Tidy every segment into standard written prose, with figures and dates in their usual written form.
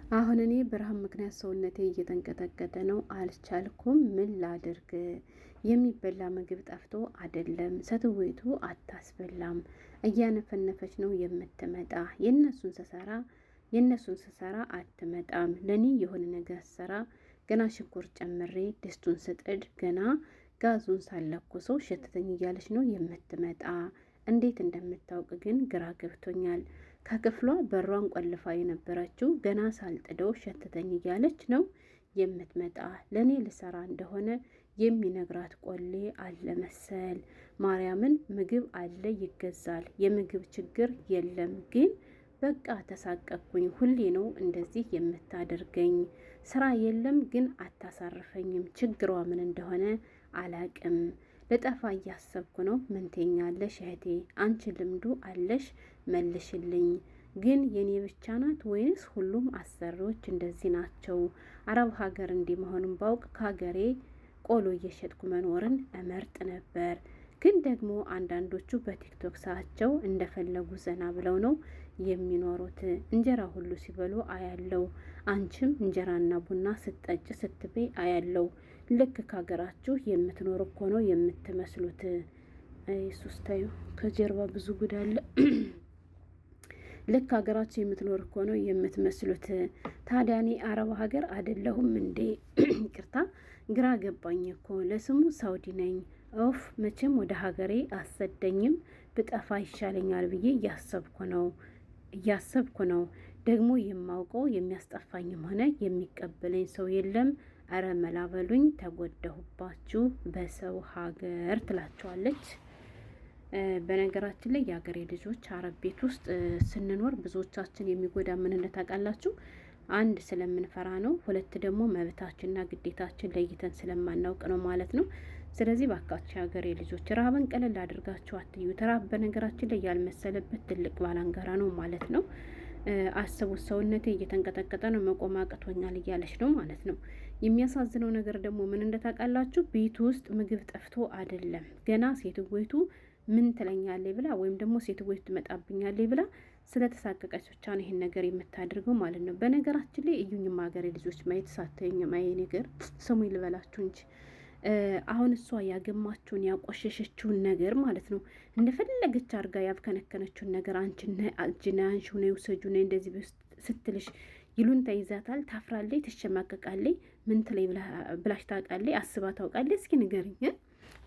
አሁን እኔ በረሃብ ምክንያት ሰውነቴ እየተንቀጠቀጠ ነው። አልቻልኩም። ምን ላድርግ? የሚበላ ምግብ ጠፍቶ አይደለም። ሰትዌቱ አታስበላም። እያነፈነፈች ነው የምትመጣ። የእነሱን ስሰራ አትመጣም። ለእኔ የሆነ ነገር ስራ። ገና ሽንኩርት ጨምሬ ድስቱን ስጥድ ገና ጋዙን ሳለኩሰው ሸተተኝ እያለች ነው የምትመጣ። እንዴት እንደምታውቅ ግን ግራ ገብቶኛል። ከክፍሏ በሯን ቆልፋ የነበረችው ገና ሳልጥደው ሸተተኝ እያለች ነው የምትመጣ። ለእኔ ልሰራ እንደሆነ የሚነግራት ቆሌ አለ መሰል። ማርያምን ምግብ አለ ይገዛል። የምግብ ችግር የለም ግን በቃ ተሳቀቅኩኝ። ሁሌ ነው እንደዚህ የምታደርገኝ። ስራ የለም ግን አታሳርፈኝም። ችግሯ ምን እንደሆነ አላቅም። ልጠፋ እያሰብኩ ነው። ምን ትይኛለሽ እህቴ? አንቺ ልምዱ አለሽ መልሽልኝ። ግን የኔ ብቻ ናት ወይንስ ሁሉም አሰሪዎች እንደዚህ ናቸው? አረብ ሀገር እንዲህ መሆኑን ባውቅ ከሀገሬ ቆሎ እየሸጥኩ መኖርን እመርጥ ነበር። ግን ደግሞ አንዳንዶቹ በቲክቶክ ሰዓቸው እንደፈለጉ ዘና ብለው ነው የሚኖሩት። እንጀራ ሁሉ ሲበሉ አያለው። አንቺም እንጀራና ቡና ስትጠጭ ስትበይ አያለው። ልክ ከሀገራችሁ የምትኖር እኮ ነው የምትመስሉት። ኢየሱስ ታዩ፣ ከጀርባ ብዙ ጉድ አለ። ልክ ሀገራችሁ የምትኖር እኮ ነው የምትመስሉት። ታዲያ እኔ አረብ ሀገር አይደለሁም እንዴ? ይቅርታ ግራ ገባኝ እኮ። ለስሙ ሳውዲ ነኝ። ኦፍ መቼም ወደ ሀገሬ አሰደኝም። ብጠፋ ይሻለኛል ብዬ እያሰብኩ ነው። ደግሞ የማውቀው የሚያስጠፋኝም ሆነ የሚቀበለኝ ሰው የለም። አረ መላበሉኝ፣ ተጎዳሁባችሁ በሰው ሀገር ትላቸዋለች። በነገራችን ላይ የሀገሬ ልጆች አረብ ቤት ውስጥ ስንኖር ብዙዎቻችን የሚጎዳ ምንነት ታውቃላችሁ? አንድ ስለምንፈራ ነው። ሁለት ደግሞ መብታችንና ግዴታችን ለይተን ስለማናውቅ ነው ማለት ነው። ስለዚህ ባካችሁ የሀገሬ ልጆች ረሃብን ቀለል አድርጋችሁ አትዩ። ረሃብ በነገራችን ላይ ያልመሰለበት ትልቅ ባላንጋራ ነው ማለት ነው። አስቡት፣ ሰውነቴ እየተንቀጠቀጠ ነው፣ መቆም አቅቶኛል እያለች ነው ማለት ነው። የሚያሳዝነው ነገር ደግሞ ምን እንደታውቃላችሁ? ቤቱ ውስጥ ምግብ ጠፍቶ አይደለም። ገና ሴትወይቱ ምን ትለኛለች ብላ ወይም ደግሞ ሴትወይቱ ትመጣብኛለች ብላ ስለተሳቀቀች ብቻ ነው ይሄን ነገር የምታደርገው ማለት ነው። በነገራችን ላይ እዩኝም ሀገሬ ልጆች ማየት ሳተኝም አይ ነገር ስሙ ይልበላችሁ እንጂ አሁን እሷ ያገማችውን ያቆሸሸችውን ነገር ማለት ነው እንደፈለገች አድርጋ ያብከነከነችውን ነገር አንቺና አንሺው ነው ውሰጁ ነው እንደዚህ ስትልሽ ይሉን ተይዛታል። ታፍራለች፣ ትሸማቀቃለች። ምን ትለይ ብላሽ ታውቃለች? አስባ ታውቃለች? እስኪ ንገሪኝ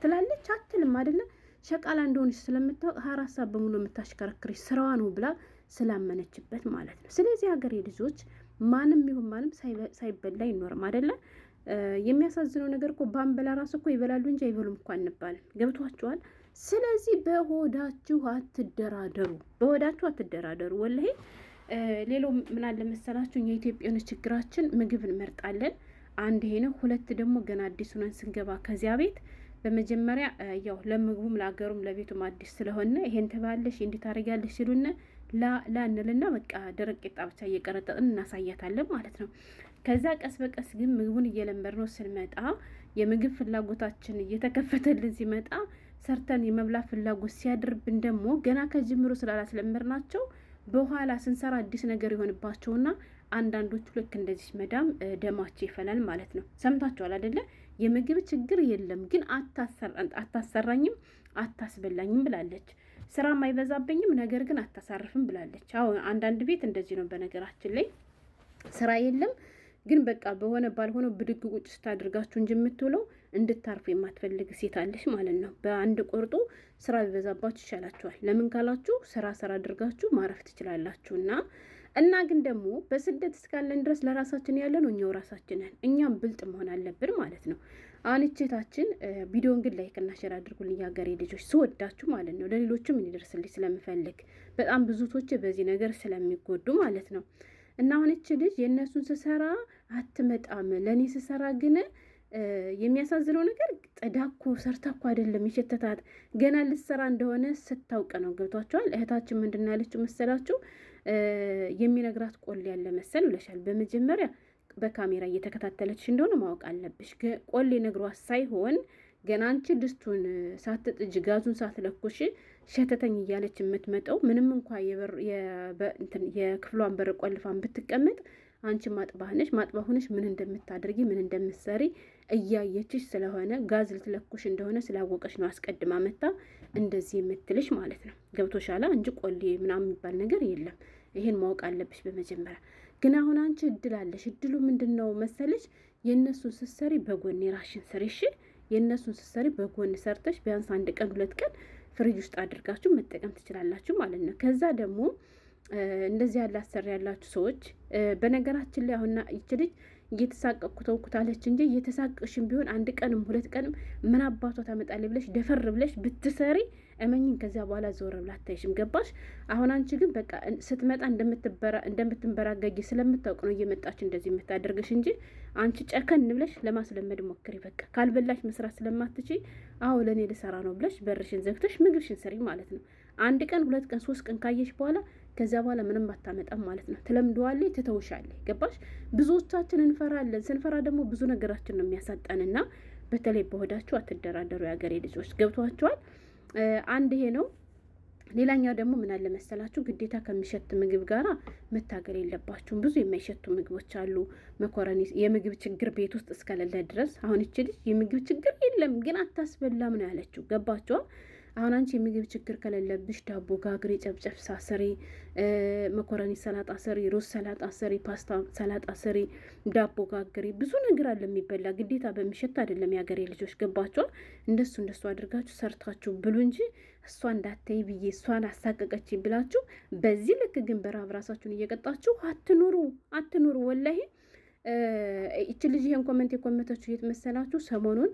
ትላለች አትልም አይደለ? ሸቃላ እንደሆነች ስለምታውቅ 24 ሰዓት በሙሉ የምታሽከረክረች ስራዋ ነው ብላ ስላመነችበት ማለት ነው። ስለዚህ ሀገሬ ልጆች ማንም ይሁን ማንም ሳይበላ አይኖርም አይደለ? የሚያሳዝነው ነገር እኮ ባንበላ ራሱ እኮ ይበላሉ እንጂ አይበሉም እኮ አንባልም። ገብቷችኋል? ስለዚህ በሆዳችሁ አትደራደሩ። ወላሂ ሌላው ምን አለ መሰላችሁ፣ እኛ ኢትዮጵያኖች ችግራችን ምግብ እንመርጣለን። አንድ ይሄ ነው። ሁለት ደግሞ ገና አዲስ ሆነን ስንገባ ከዚያ ቤት በመጀመሪያ ያው ለምግቡም ለሀገሩም ለቤቱም አዲስ ስለሆነ ይሄን ተባለሽ እንዴት ታደርጊያለሽ ሲሉን ላንልና በቃ ደረቅ ቂጣ ብቻ እየቀረጠጥን እናሳያታለን ማለት ነው። ከዛ ቀስ በቀስ ግን ምግቡን እየለመድነው ስንመጣ የምግብ ፍላጎታችን እየተከፈተልን ሲመጣ ሰርተን የመብላት ፍላጎት ሲያድርብን ደግሞ ገና ከጅምሮ ስላላስለመድናቸው በኋላ ስንሰራ አዲስ ነገር ይሆንባቸውና አንዳንዶቹ ልክ እንደዚህ መዳም ደማቸው ይፈላል ማለት ነው። ሰምታችኋል አይደለ? የምግብ ችግር የለም ግን አታሰራኝም አታስበላኝም ብላለች። ስራም አይበዛብኝም ነገር ግን አታሳርፍም ብላለች። አሁን አንዳንድ ቤት እንደዚህ ነው። በነገራችን ላይ ስራ የለም ግን በቃ በሆነ ባልሆነው ብድግ ቁጭ ስታደርጋችሁ እንጂ የምትውለው እንድታርፉ የማትፈልግ ሴት አለች ማለት ነው። በአንድ ቆርጦ ስራ ቢበዛባችሁ ይሻላችኋል። ለምን ካላችሁ ስራ አድርጋችሁ ማረፍ ትችላላችሁ። እና ግን ደግሞ በስደት እስካለን ድረስ ለራሳችን ያለ ነው እኛው ራሳችንን እኛም ብልጥ መሆን አለብን ማለት ነው። አሁን እቼታችን ቪዲዮን ግን ላይክና ሼር አድርጉልኝ የሀገሬ ልጆች፣ ስወዳችሁ ማለት ነው። ለሌሎችም እንዲደርስልኝ ስለምፈልግ በጣም ብዙቶች በዚህ ነገር ስለሚጎዱ ማለት ነው። እና አሁን እች ልጅ የእነሱን ስሰራ አትመጣም፣ ለእኔ ስሰራ ግን የሚያሳዝነው ነገር ጥዳኮ ሰርታኮ አይደለም የሸተታት ገና ልትሰራ እንደሆነ ስታውቅ ነው። ገብቷቸዋል። እህታችን ምንድን ያለችው መሰላችሁ? የሚነግራት ቆሌ ያለ መሰል ብለሻል። በመጀመሪያ በካሜራ እየተከታተለች እንደሆነ ማወቅ አለብሽ። ቆሌ ነግሯት ሳይሆን ገና አንቺ ድስቱን ሳትጥጅ ጋዙን ሳትለኩሽ ሸተተኝ እያለች የምትመጣው ምንም እንኳ የክፍሏን በር ቆልፋን ብትቀመጥ አንቺ ማጥባህነሽ ማጥባሁነሽ ምን እንደምታደርጊ ምን እንደምትሰሪ እያየችሽ ስለሆነ ጋዝ ልትለኩሽ እንደሆነ ስላወቀች ነው አስቀድማ መታ እንደዚህ የምትልሽ ማለት ነው። ገብቶሻላ እንጂ ቆሌ ምናምን የሚባል ነገር የለም። ይሄን ማወቅ አለብሽ በመጀመሪያ። ግን አሁን አንቺ እድል አለሽ። እድሉ ምንድን ነው መሰለሽ? የእነሱን ስትሰሪ በጎን የራሽን ስሪ። እሺ የእነሱን ስትሰሪ በጎን ሰርተሽ ቢያንስ 1 ቀን 2 ቀን ፍሪጅ ውስጥ አድርጋችሁ መጠቀም ትችላላችሁ ማለት ነው። ከዛ ደግሞ እንደዚህ ያለ አሰሪ ያላችሁ ሰዎች በነገራችን ላይ አሁን ይች ልጅ እየተሳቀቅኩ ተውኩታለች እንጂ እየተሳቀቅሽም ቢሆን 1 ቀንም 2 ቀንም ምን አባቷ ታመጣለች ብለሽ ደፈር ብለሽ ብትሰሪ እመኝን ከዚያ በኋላ ዞር ብላ አታይሽም። ገባሽ? አሁን አንቺ ግን በቃ ስትመጣ እንደምትንበራገጊ ስለምታውቅ ነው እየመጣች እንደዚህ የምታደርግሽ እንጂ አንቺ ጨከን ብለሽ ለማስለመድ ሞክሪ። በቃ ካልበላሽ መስራት ስለማትችይ አዎ ለእኔ ልሰራ ነው ብለሽ በርሽን ዘግተሽ ምግብሽን ስሪ ማለት ነው። 1 ቀን 2 ቀን 3 ቀን ካየሽ በኋላ ከዚያ በኋላ ምንም አታመጣም ማለት ነው። ትለምደዋለች፣ ትተውሻለች። ገባሽ? ብዙዎቻችን እንፈራለን። ስንፈራ ደግሞ ብዙ ነገራችን ነው የሚያሳጣንና በተለይ በሆዳችሁ አትደራደሩ የሀገሬ ልጆች። ገብቷችኋል? አንድ ይሄ ነው። ሌላኛው ደግሞ ምን አለ መሰላችሁ? ግዴታ ከሚሸት ምግብ ጋራ መታገል የለባችሁም። ብዙ የማይሸቱ ምግቦች አሉ። መኮረኒ የምግብ ችግር ቤት ውስጥ እስከሌለ ድረስ አሁን ይቺ ልጅ የምግብ ችግር የለም ግን አታስበላም ነው ያለችው። ገባችኋል? አሁን አንቺ የምግብ ችግር ከሌለብሽ ዳቦ ጋግሪ፣ ጨብጨብሳ ስሪ፣ መኮረኒ ሰላጣ ስሪ፣ ሩዝ ሰላጣ ስሪ፣ ፓስታ ሰላጣ ስሪ፣ ዳቦ ጋግሪ። ብዙ ነገር አለ የሚበላ። ግዴታ በሚሸት አይደለም የሀገሬ ልጆች። ገባችኋል? እንደሱ አድርጋችሁ ሰርታችሁ ብሉ እንጂ እሷ እንዳታይ ብዬ እሷን አሳቀቀች ብላችሁ በዚህ ልክ ግን በራብ ራሳችሁን እየቀጣችሁ አትኑሩ። ወላሂ ይች ልጅ ይሄን ኮመንት የኮመተችሁ የት መሰላችሁ? ሰሞኑን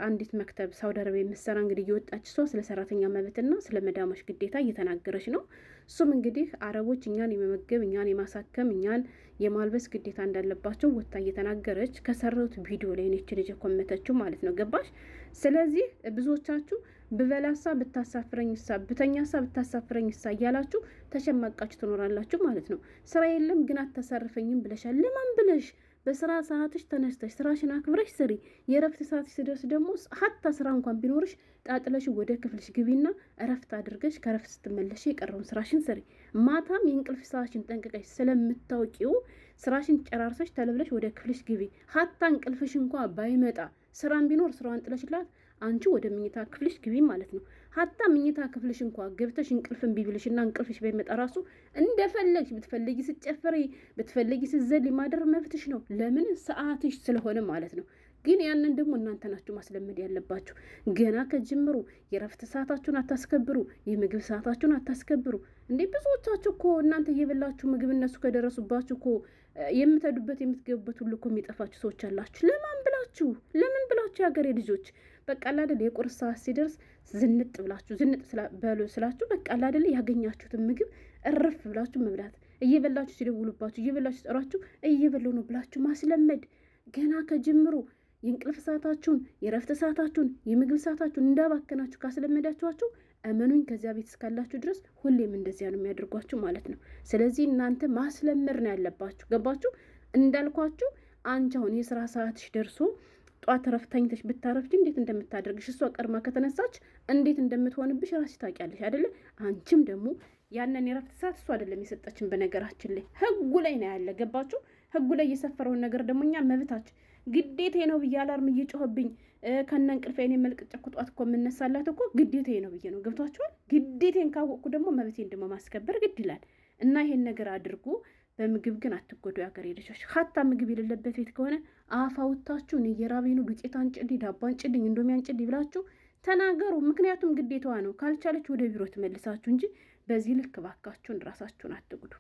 አንዲት መክተብ ሳውዲ አረቢያ የምትሰራ እንግዲህ እየወጣች እሷ ስለ ሰራተኛ መብትና ስለ መዳሞች ግዴታ እየተናገረች ነው። እሱም እንግዲህ አረቦች እኛን የመመገብ እኛን የማሳከም እኛን የማልበስ ግዴታ እንዳለባቸው ወታ እየተናገረች ከሰራሁት ቪዲዮ ላይ ነች ልጅ የኮመተችው ማለት ነው። ገባሽ? ስለዚህ ብዙዎቻችሁ ብበላሳ ብታሳፍረኝሳ ብተኛሳ ብታሳፍረኝሳ እያላችሁ ተሸማቃችሁ ትኖራላችሁ ማለት ነው። ስራ የለም ግን አታሳርፈኝም ብለሻል። ለማን ብለሽ? በስራ ሰዓትሽ ተነስተሽ ስራሽን አክብረሽ ስሪ። የእረፍት ሰዓትሽ ስደርስ ደግሞ ሀታ ስራ እንኳን ቢኖርሽ ጣጥለሽ ወደ ክፍልሽ ግቢና እረፍት አድርገሽ ከእረፍት ስትመለሽ የቀረውን ስራሽን ስሪ። ማታም የእንቅልፍ ሰዓትሽን ጠንቅቀሽ ስለምታውቂው ስራሽን ጨራርሰሽ ተለብለሽ ወደ ክፍልሽ ግቢ። ሀታ እንቅልፍሽ እንኳ ባይመጣ ስራን ቢኖር ስራዋን ጥለሽላት አንቺ ወደ ምኝታ ክፍልሽ ግቢ ማለት ነው። ሀታ ምኝታ ክፍልሽ እንኳ ገብተሽ እንቅልፍን ቢብልሽ እና እንቅልፍሽ ባይመጣ ራሱ እንደፈለግሽ ብትፈልጊ ስትጨፍሪ ብትፈልጊ ስትዘሊ ማደር መብትሽ ነው። ለምን? ሰዓትሽ ስለሆነ ማለት ነው። ግን ያንን ደግሞ እናንተ ናችሁ ማስለመድ ያለባችሁ። ገና ከጅምሩ የረፍት ሰዓታችሁን አታስከብሩ፣ የምግብ ሰዓታችሁን አታስከብሩ። እንዴ ብዙዎቻችሁ እኮ እናንተ እየበላችሁ ምግብ እነሱ ከደረሱባችሁ እኮ የምትሄዱበት የምትገቡበት ሁሉ እኮ የሚጠፋችሁ ሰዎች አላችሁ። ለምን ብላችሁ የሀገሬ ልጆች በቃ አይደል የቁርስ ሰዓት ሲደርስ ዝንጥ በሉ ስላችሁ በቃ አይደል ያገኛችሁትን ምግብ እረፍ ብላችሁ መብላት፣ እየበላችሁ ሲደውሉባችሁ እየበላችሁ ሲጠሯችሁ እየበሉ ነው ብላችሁ ማስለመድ ገና ከጅምሩ የእንቅልፍ ሰዓታችሁን የረፍት ሰዓታችሁን የምግብ ሰዓታችሁን እንዳባከናችሁ ካስለመዳችኋችሁ እመኑኝ ከዚያ ቤት እስካላችሁ ድረስ ሁሌም እንደዚያ ነው የሚያደርጓችሁ ማለት ነው። ስለዚህ እናንተ ማስለመድ ነው ያለባችሁ። ገባችሁ? እንዳልኳችሁ አንቺ አሁን የስራ ሰዓትሽ ደርሶ ጧት ረፍት ተኝተሽ ብታረፍጂ እንዴት እንደምታደርግሽ እሷ ቀድማ ከተነሳች እንዴት እንደምትሆንብሽ ራስሽ ታውቂያለሽ አይደለ? አንቺም ደግሞ ያንን የረፍት ሰዓት እሷ አይደለም የሰጠችን። በነገራችን ላይ ህጉ ላይ ነው ያለ። ገባችሁ? ህጉ ላይ የሰፈረውን ነገር ደግሞ እኛ መብታችን ግዴታ ነው ብዬ አላርም እየጮኸብኝ ከነ እንቅልፌ እኔ መልቅጬ እኮ ጧት እኮ የምነሳላት እኮ ግዴታ ነው ብዬ ነው። ገብቷችኋል? ግዴታን ካወቅኩ ደግሞ መብቴን ደግሞ ማስከበር ግድ ይላል እና ይሄን ነገር አድርጉ። በምግብ ግን አትጎዱ የሀገሬ ልጆች። ሀታ ምግብ የሌለበት ቤት ከሆነ አፍ አውጥታችሁ እኔ እየራበኝ ነው ዱቄት አንጭልኝ፣ ዳቦ አንጭልኝ፣ እንዶሚ አንጭልኝ ብላችሁ ተናገሩ። ምክንያቱም ግዴታዋ ነው። ካልቻለች ወደ ቢሮ ትመልሳችሁ እንጂ በዚህ ልክ ባካችሁን ራሳችሁን አትጉዱ።